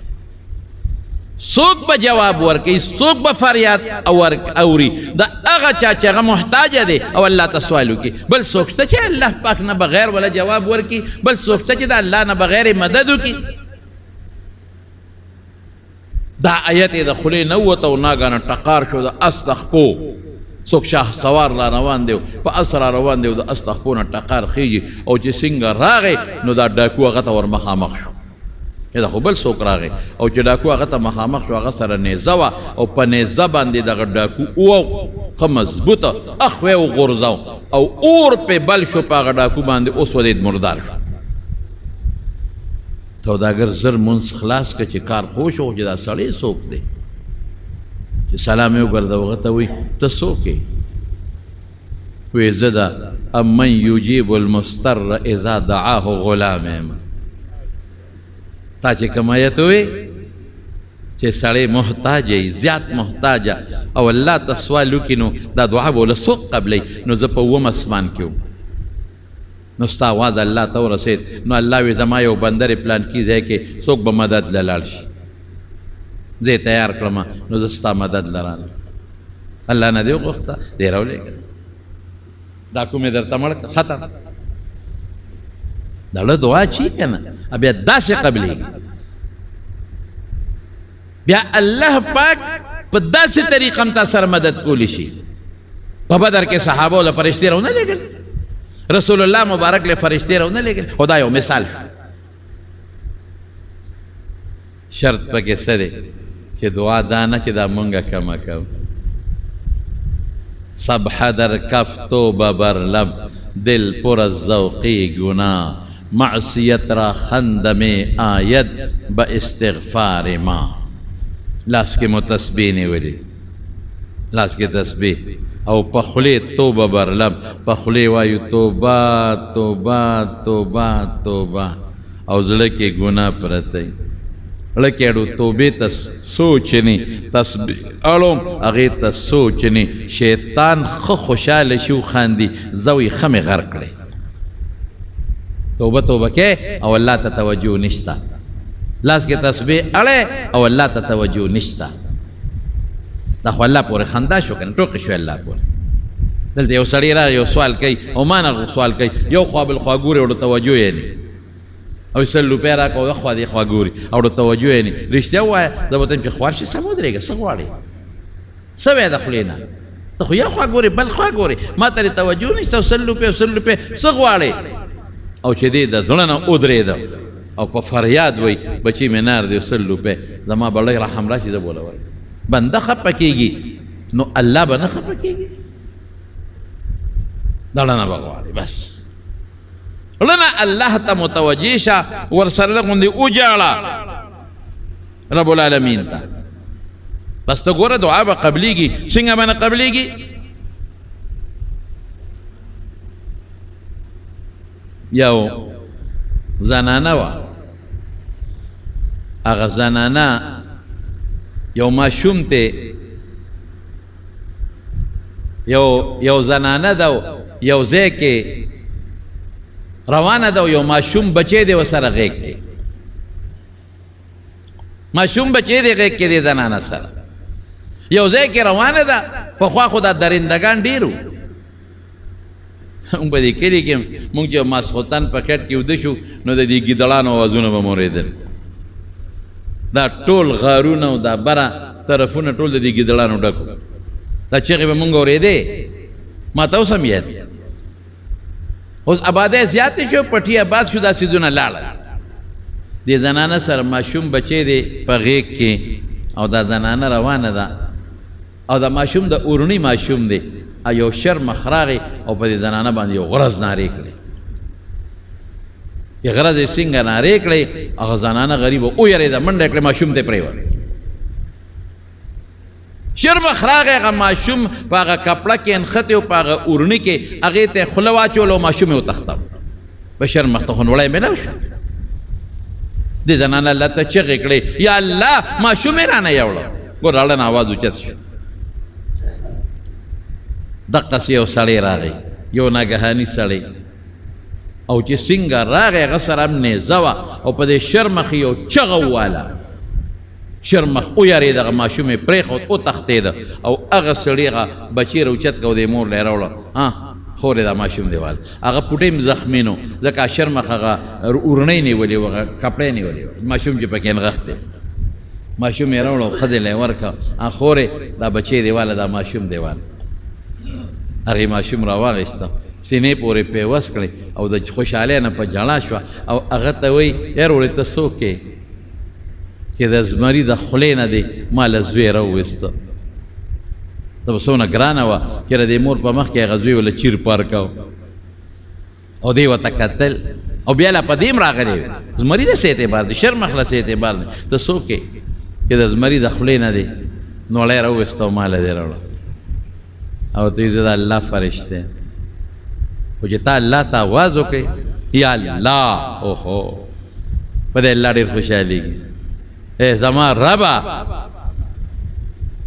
څوک به جواب ورکوي څوک به فریاد اوري د هغه چا چې هغه محتاجه دی او الله ته سوال وکړي بل څوک شته چې الله پاک نه بغیر ولا جواب ورکړي بل څوک شته چې د الله نه بغیر مدد وکړي دا آیت یې د خولې نه ووته او ناګانه ټقار شو د اس د خپو څوک شاه سوار را روان دی په اس را روان دی او د اس د خپو نه ټقار خیږي او چې څنګه راغی نو دا ډاکو هغه ته ور مخامخ شو دا خو بل څوک راغی او چې ډاکو هغه ته مخامخ شو هغه سره نیزه وه او په نیزه باندې دغه ډاکو وو ښه مضبوطه اخ وی وغورځاو او اور پې بل شو په هغه ډاکو باندې اوس ودید مردار شو سوداګر زر مونځ خلاص کړه چې کار خوش و چې دا سړی څوک دی چې سلام یې وګرځه هغه ته وایي ته څوک یې وایي زه د امن یجیب المضطر اذا دعاه غلام یم تا چې کوم آیت وی چې سړی محتاج یې زیات محتاجه او الله ته سوال وکړي نو دا دعا به له څوک قبلوي نو زه په 2 اسمان کې وم نو ستا آواز الله ته ورسېد نو الله وی زما یو بنده پلان کې ځای کې څوک به مدد له لاړ شي زه یې تیار کړم نو زه ستا مدد له رالم الله نه دې وغوښته دی راولېږه ډاکو مې درته مړ کړه ختم دا له دعا چی که نه بیا داسې قبلېږي بیا الله پاک په داسې طریقه هم تا سره مدد کولی شي په بدر کې صحابو له فرشتې راونه لېږل رسول الله مبارک له فرشتې راونه لېږل خو دا یو مثال شرط پکې څه دی چې دعا دا نه چې دا مونږه کمه کوو صبح در کف توبه بر لب دل پر از ذوقی گناه معصیت را خندم آید با استغفار ما لاس کې مو تسبیح نیولې لاس کې تسبیح او په خولې توبه بر لب په خولې وایو توبه توبه توبه توبه او زړه کې ګناه پرته وي زړه کې اړو توبې ته سوچ نه تسبیح اړو هغې ته سوچ نه شیطان ښه خوشحاله شي وخاندي زه وایي ښه مې غر کړی توبه توبه کې او الله ته توجه نشته لاس کې تسبیح اړې او الله ته توجه نشته دا خو الله پورې خندا شو که نه ټوقې شو الله پورې دلته یو سړی راغی یو سوال کوي او ما نه سوال کوي یو خوا بل خوا ګوري او توجه یې نه او 100 روپۍ راکړه او خوا دې خوا ګوري او توجه یې نه رښتیا ووایه زه به ته چې خوار شي سم ودرېږه څه غواړې څه وایې د خولې نه ته خو یو خوا ګورې بل خوا ګورې ما ته توجه نشته 100 روپۍ 100 روپۍ څه غواړې او چې دې د زړه نه ودرېده او په فریاد وایي بچي مې نار دی 100 روپۍ زما به لږ رحم راشي زه بوله ورکړم بنده خفه کېږي نو الله به نه خفه کېږي دړنه بغواړي بس لنا الله ته متوجه شه ورسره غوندې وجاړه رب العالمین ته بس ته ګوره دعا به قبلیږي څنګه به نه قبلیږي یو زنانه وه هغه زنانه یو ماشوم ته یو زنانه ده یو ځای کې روانه ده یو ماشوم بچی دی ورسره غېږ کې ماشوم بچی دی غېږ کې دی زنانه سره یو ځای کې روانه ده پخوا خو دا درندګان ډېر وو موږ په دې کلي کې موږ چې ماسخوتن په کټ کې وده شو نو د دې ګیدړانو اوازونه به مو اورېدل دا ټول غارونه او دا بره طرفونه ټول د دې ګیدړانو ډک وو دا چغې به مونږ اورېدې ما ته اوس هم یاد اوس آبادۍ زیاتې شو پټي آباد شو دا سیزونه لاړل دې زنانه سره ماشوم بچی دی په غېږ کې او دا زنانه روانه ده او دا ماشوم د اورني ماشوم دی یو شر مخ راغی او په دې زنانه باندې یو غرض نارې کړې چې غرض یې څنګه نارې کړې هغه زنانه غریبه ویرېده منډه کړې ماشوم ته پرېوت شرمخ راغی هغه ماشوم په هغه کپړه کې انښتې او په هغه اورني کې هغې ته یې خوله واچول او ماشوم یې وتښتاو په شرمخ ته خو نوړی میلاو شو دې زنانه الله ته چغې کړې یا الله ماشوم یې رانه یوړه ګور اړن آواز اوچت شو دقسې یو سړی راغی یو ناګهاني سړی او چې څنګه راغی هغه سره هم نیزه وه او په دې شرمخ یو چغه وواله شرمخ ویارېد هغه ماشوم یې پرېښود وتښتېده او هغه سړي هغه بچی راوچت که او دې مور له یې راوړه خور یې دا ماشوم دی واله هغه پوټی هم زخمي نو ځکه شرمخ هغه اورنۍ نیولې وه هغه کپړی نیولې وه ماشوم چې پکې نغښتی ماشوم یې راوړه او ښځې له یې ورکړه خور یې دا بچی دی واله دا ماشوم دی واله هغې ماشوم راواغېسته سینې پورې پیوس کړې او د خوشحالۍ نه په ژړا شوه او هغه ته وایي یار وړې ته څوک یې چې د زمري د خولې نه دی ما له زوی راوویسته دا به څومره ګرانه وه چې د دې مور په مخ کې هغه زوی وله چیر پار کو او دی ورته کتل او بیا لا په دې هم راغلی وي زمري له څه اعتبار دی شرمخ له څه اعتبار دی ته څوک یې چې د زمري د خولې نه دی نوړی راوویسته او ما له دې راوړه او ته زه د الله فرشته خو چې تا الله ته آواز وکړې یا الله اوهو په دې الله ډېر خوشحالېږي اے زما ربا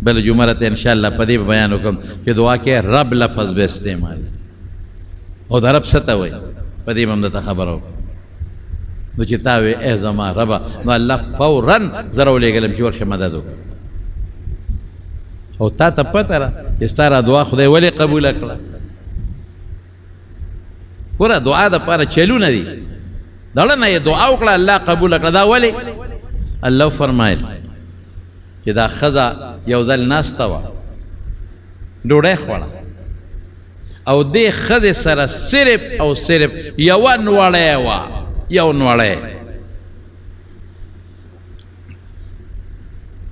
بل جمعه ته انشاءالله په دې بیان وکړم چې دعا کې رب لفظ به استعمال او د رب څه ته وایي په دې به هم درته خبره وکړم نو چې تا وایې اے زما ربا نو الله فورا زه راولېږلم چې ورشه مدد وکړه او تا ته پته ده چې ستا را دعا خدای ولې قبوله کړه ګوره دعا دپاره چلونه دي دړه نه یې دعا وکړه الله قبوله کړه دا ولې الله فرمایل چې دا ښځه یو ځل ناسته وه ډوډۍ خوړه او دې ښځې سره صرف او صرف یوه نوړی وه یو نوړی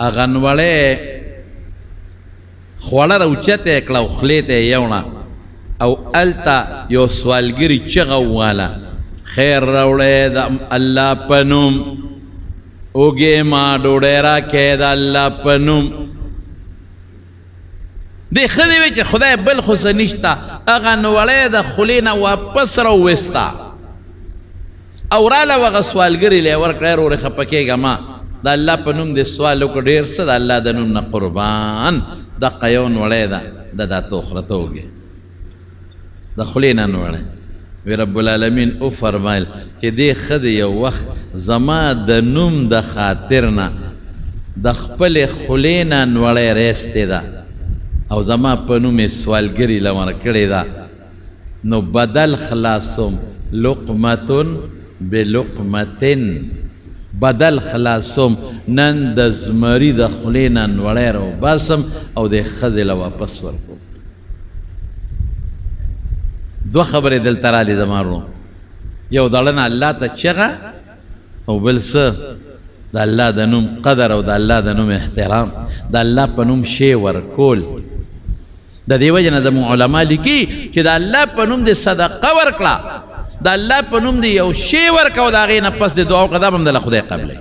هغه نوړی خوړه راوچته یې کړه او خولې ته یې یوړه او هلته یو سوالګري چغه وواله خیر راوړی د الله په نوم اوږې ما ډوډۍ راکې د الله په نوم دې ښځې وې چې خدای بل خو څه نشته هغه نوړی د خولې نه واپس راوویسته او راله هغه سوالګري له یې ورکړه ورورې خفه کېږه ما د الله په نوم دې سوال وکړه ډېر څه د الله د نوم نه قربان دقه یو نوړی ده د دا توخره ته اوږې د خولې نه نوړی وی رب العالمین او فرمایل چې دې ښځې یو وخت زما د نوم د خاطر نه د خپلې خولې نه نوړی ریستې ده او زما په نوم یې سوالګري له ورکړې ده نو بدل خلاصوم لقمتن بلقمتن بدل خلاصوم نن د زمري د خولې نه نوړی راوباسم او د ښځې له واپس ورکوم دو خبرې دلته رالې زما ورو یو دړنه الله ته چغه او بل څه د الله د نوم قدر او د الله د نوم احترام د الله په نوم شی ورکول د دې وجه نه د علما لیکي چې د الله په نوم دې صدقه ورکړه، د الله په نوم دې یو شی ورکړه او د هغې نه پس دې دعا وکړه، دا به هم د خدای قبلوي.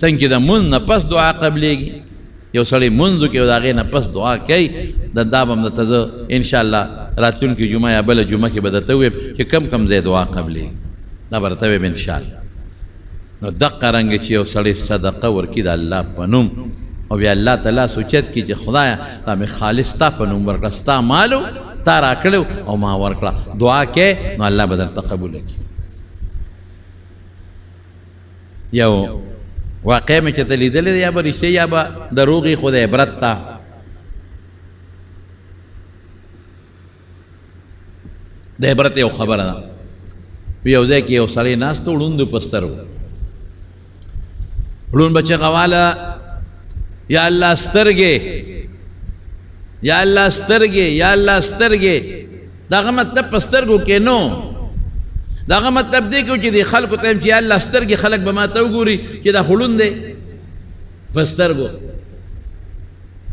څنګه چې د مونځ نه پس دعا قبلېږي، یو سړی مونځ وکړي او د هغې نه پس دعا کوي، دا به هم درته زه انشاءالله راتلونکي جمعه یا بله جمعه کې به درته ووایم چې کم ځای دعا قبلېږي، دا به درته ووایم انشاءالله. نو دقه رنګه چې یو سړی صدقه ورکړي د الله په نوم او بیا الله تعالی سوچت کړي چې خدایه دا مې خالص ستا په نوم ورکړه، ستا مالو تا راکړی او ما ورکړه، دعا کې نو الله به درته قبوله کړي. یو واقع مې چې ته لیدلې یا به رښتیا یا به دروغ خو د عبرت ته. د عبرت یو خبره ده، یو ځای کې یو سړی ناست و، ړوند په سترګو، ړوند به چغه واله یا الله سترګې، یا الله سترګې، یا الله سترګې. دغه مطلب په سترګو کې نو، دغه مطلب دی چې د خلکو ته چې یا الله سترګې، خلک به ما ته وګوري چې دا خو ړوند دی په سترګو.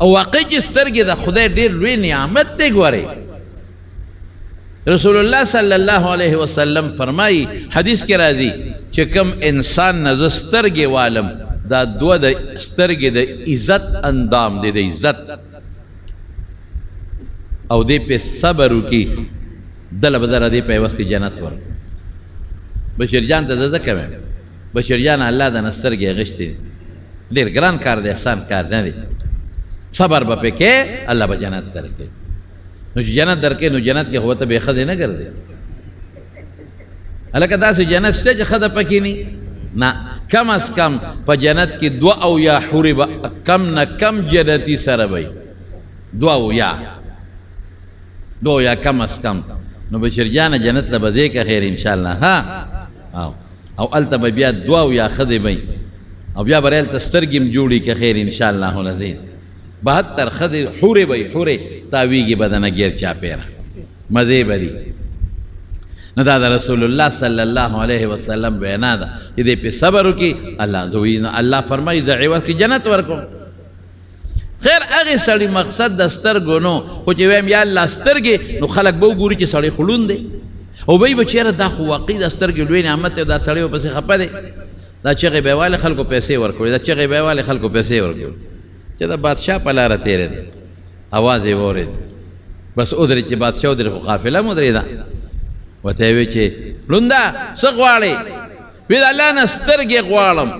او واقع چې سترګې د خدای ډېر لوی نعمت دی. ګورئ رسول الله صلی الله علیه وسلم فرمایي، حدیث کې راځي چې کم انسان نه زه سترګې والم، دا دوه د سترګې د عزت اندام دی، د عزت، او دې پې صبر وکړي، دله به دره دې په عوض کې جنت ورکړي. بشیر جان ته زه ځکه وایم، بشیر جان الله د نه سترګې اخیستې، ډېر ګران کار دی، احسان کار نه دی. صبر به پې کې، الله به جنت درکړي. نو چې جنت درکې نو جنت کې خو ته بې ښځې نه ګرځې، هلکه داسې جنت شته چې ښځه پکې ني نه. کم از کم په جنت کې 2 اویا حورې به کم نه کم جنتي سره وي، 2 اویا کم از کم. نو بشیر جانه جنت له به ځې که خیر انشاءالله. ها او هلته به بیا 2 اویا ښځې وي، او بیا به هلته سترګې هم جوړي که خیر انشاءالله العظیم. 72 ښځې حورې به وي، حورې تاویږي به دنه ګیر چاپېره، مزې به دي. نو دا د رسول الله صلی الله علیه وسلم وینا ده چې دې پې صبر وکړي. الله فرمایي زه عوض کې جنت ورکوم. خیر هغې سړي مقصد د سترګو نو، خو چې ویم یا الله سترګې، نو خلک به وګوري چې سړی خو ړوند دی، او به یې به چېرې دا خو واقعي د سترګې لوی نعمت دی، دا سړی ورپسې خفه دی، دا چغې به یې والې خلکو پیسې ورکړي، دا چغې به یې والې خلکو پیسې ورکړي چې د بادشاه په لاره تېرې دی. اواز یې واورېد، بس ودرېد چې بادشاه ودرېد، خو قافله هم ودرېده. ورته یې وی چې ړونده څه غواړې؟ وی د الله نه سترګې غواړم.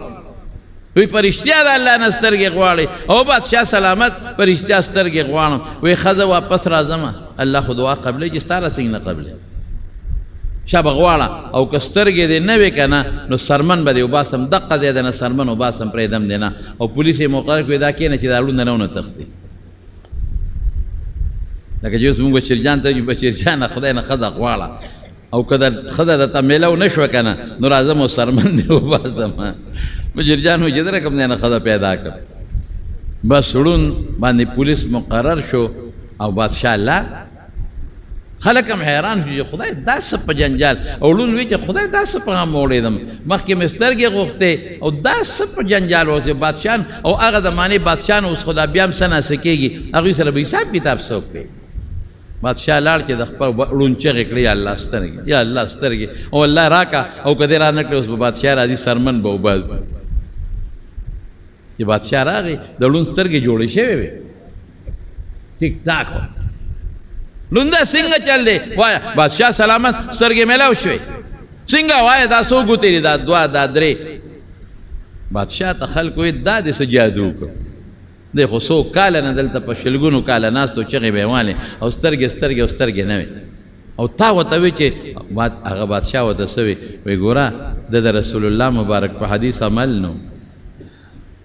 وی په رښتیا د الله نه سترګې غواړې؟ او بادشاه سلامت په رښتیا سترګې غواړم. وی ښځه واپس راځمه، الله خو دعا قبلوي چې ستا راسنګ نه قبلوي. شابه غواړه، او که سترګې دې نه وې که نه، نو سرمن به دې وباسم، دقه ځای د نه سرمن وباسم، پرېږدم دې نه. او پولیس یې مقرر کړي دا کښېنه چې دا ړونده نه ونه تښتي. لکه چې اوس مونږ بشیر جان ته وایو بشیر جانه خدای نه ښځه غواړه، او که ښځه درته میلاو نه شوه که نه، نو راځم او سرمن دې وباسم. بشیر جان وایي چې دره کوم ځای نه ښځه پیدا کړم. بس ړوند باندې پولیس مقرر شو، او بادشاه الله خلک هم حیران شو چې خدای دا څه په جنجال، او ړوند وایي چې خدای دا څه په غم وړېدم، مخکې مې سترګې غوښتې او دا څه په جنجال اوسې. بادشاه او هغه زمانې بادشاه اوس خو دا بیا هم څه ناسه کېږي، هغوی سره به حساب کتاب څوک کوي. بادشاه لاړ چې د خپل ړوند چغې کړې یا الله سترګې، یا الله سترګې، او الله راکه، او که دې را نه کړې اوس به بادشاه راځي سرمن به وباسي. چې بادشاه راغی د ړوند سترګې جوړې شوې وې، ټیک ټاک و. ړونده څنګه چل دی؟ وایه بادشاه سلامت، سترګې میلاو شوې، څنګه وایه دا څو ګوتې دي؟ دا 2 دا 3. بادشاه ته خلکو وایي دا دې څه جادو وکړو، دی خو څو کاله نه دلته په شلګونو کاله ناست و، چغې به یې والې، او سترګې او سترګې نه وې. او تا ورته وایي چې هغه بادشاه ورته څه وایي؟ وایي ګوره د رسول الله مبارک په حدیث عمل نو.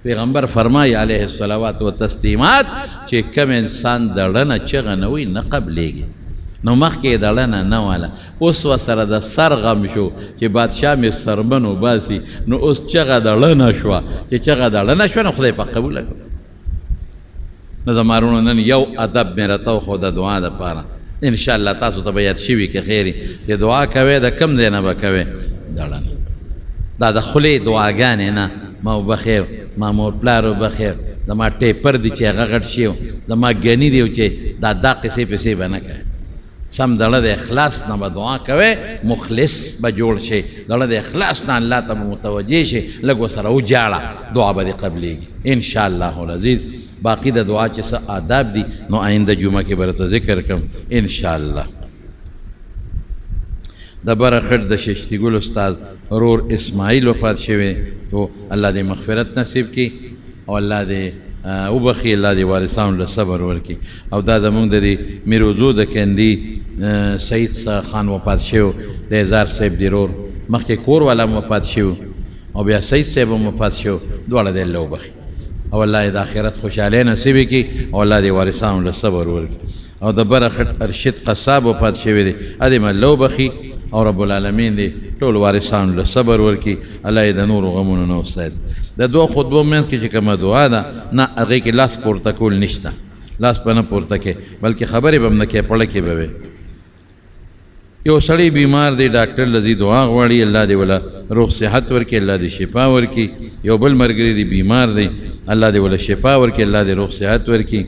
پیغمبر فرمایي علیه الصلوات والتسلیمات چې کم انسان د ړنه چغه نه وي نه قبلېږي. نو مخکې یې د ړنه نه واله، اوس ورسره د سر غم شو چې بادشاه مې سرمن وباسي، نو اوس چغه د ړنه شوه. چې چغه د ړنه شوه نو خدای په قبوله کړه. نو زما وروڼو نن یو ادب مې راته وښود د دعا دپاره، انشاءالله تاسو ته به یاد شوي که خیري چې دعا کوئ د کوم ځای نه به کوئ؟ د ړنه. دا د خولې دعاګانې نه، ما وبخیر، ما مور پلار وبخیر، زما ټیپر دی چې هغه غټ شي زما ګنی دی چې دا قصې پسې به نه کوي سم دړه د اخلاص نه به دعا کوئ مخلص به جوړ شي دړه د اخلاص نه الله ته به متوجه شي لږ ورسره وجاړه دعا به دې قبلېږي انشاءالله العزیز باقي د دعا چې څه آداب دي نو آینده جمعه کې به درته ذکر کړم انشاءالله د بره خټ د ششتي ګل استاد رور اسماعیل وفات شوی تو الله دې مغفرت نصیب کړي او الله دې وبخي الله دې وارثانو له صبر ورکړي او دا زمونږ د دې میروزو د کندي سعید خان وفات شو د هزار صاحب دی رور مخکې کور والا وفات شو او بیا سعید صاحب هم وفات شو دواړه دې الله وبخي او الله د آخرت خوشحالۍ نصیب کړي او الله دې وارثانو له صبر ورکړي او د بره خټ ارشد قصاب وفات شوی دی ادې م الله وبخي او رب العالمین دې ټول وارثانو له صبر ورکړي الله یې د نورو غمونو نه وساتي د دوه خطبو منځ کې چې کومه دعا ده نه هغې کې لاس پورته کول نشته لاس به نه پورته کې بلکې خبرې به هم نه کې پړه کې به وي یو سړی بیمار دی ډاکټر لذي دعا غواړي الله دې ولا روغ صحت ورکړي الله دې شفا ورکړي یو بل ملګری دی بیمار دی الله دې ولا شفا ورکړي الله دې روغ صحت ورکړي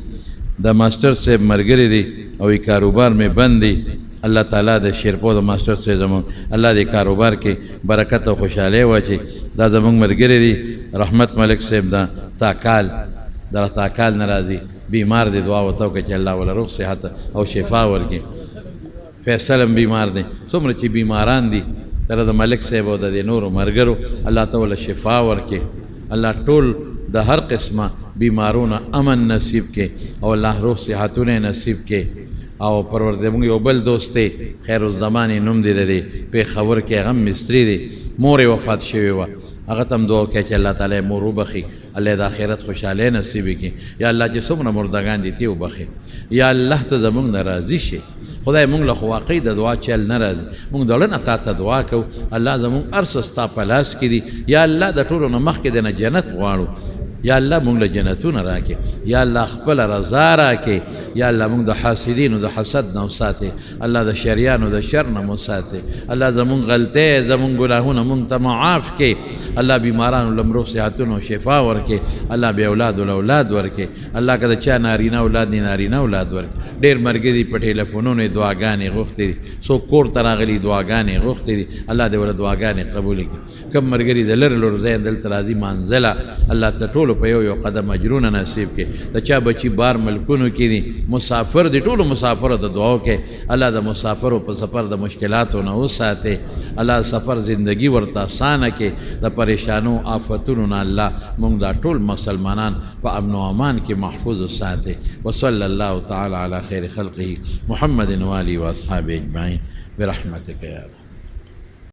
د ماسټر صاحب ملګری دی او یې کاروبار مې بند دی الله تعالی د شیرپو د ماسټر صاحب زمونږ الله دې کاروبار کې برکت او خوشحالۍ واچي دا زمونږ ملګری دی رحمت ملک صاحب دا تاکال نه راځي بیمار دی دعا ورته وکړه چې الله ولا روغ صحت او شفا ورکړي فیصل هم بیمار دی څومره چې بیماران دي سره د ملک صاحب او د نورو ملګرو الله ته ولا شفا ورکړي الله ټول د هر قسمه بیمارونه امن نصیب کې او الله روغ صحتونه نصیب کې او پروردګار موږ یو بل دوست دی خیر الزمان نوم دی لري پېښور کې هغه مستري دی مور یې وفات شوې وه هغه ته هم دعا وکړئ چې الله تعالی یې مور وبخي الله یې د آخرت خوشحالۍ نصیب کړي یا الله چې څومره مردګان دي تی وبخي یا الله ته زموږ نه راضي شي خدای مونږ له خو واقعي د دعا چل نه راځي مونږ د زړه نه تا ته دعا کوو الله زموږ هر څه ستا په لاس کې دي یا الله د ټولو نه مخکې د نه جنت غواړو یا الله مونږ له جنتونه راکې یا الله خپل رضا راکې یا الله مونږ د حاسدینو د حسد نه وساتې الله د شریانو د شر نه مو ساتې الله زمونږ غلطۍ زمونږ ګناهونه مونږ ته معاف کړي الله بیمارانو له مروغ صحتونو شفا ورکړي الله بې اولادو له اولاد ورکړي الله که د چا نارینه اولاد دي نارینه اولاد ورکړي ډېر ملګري په ټیلیفونونو یې دعاګانې غوښتې دي څوک کور ته راغلي دعاګانې غوښتې دي الله دې ورته دعاګانې قبولې کړي کوم ملګري د لرې لور ځای دلته راځي مانځله الله ته ټولو په یو قدم اجرونه نصیب کړي د چا بچي بار ملکونو کې دي مسافر دي ټولو مسافرو ته دعا وکړي الله د مسافرو په سفر د مشکلاتو نه وساتي الله سفر زندگی ورته اسانه کړي د پریشانو آفتونو نه الله موږ دا ټول مسلمانان په امن و امان کې محفوظ وساتي وصلی الله تعالی علی خیر خلقه محمد و آله و اصحابه اجمعین برحمتک یا رب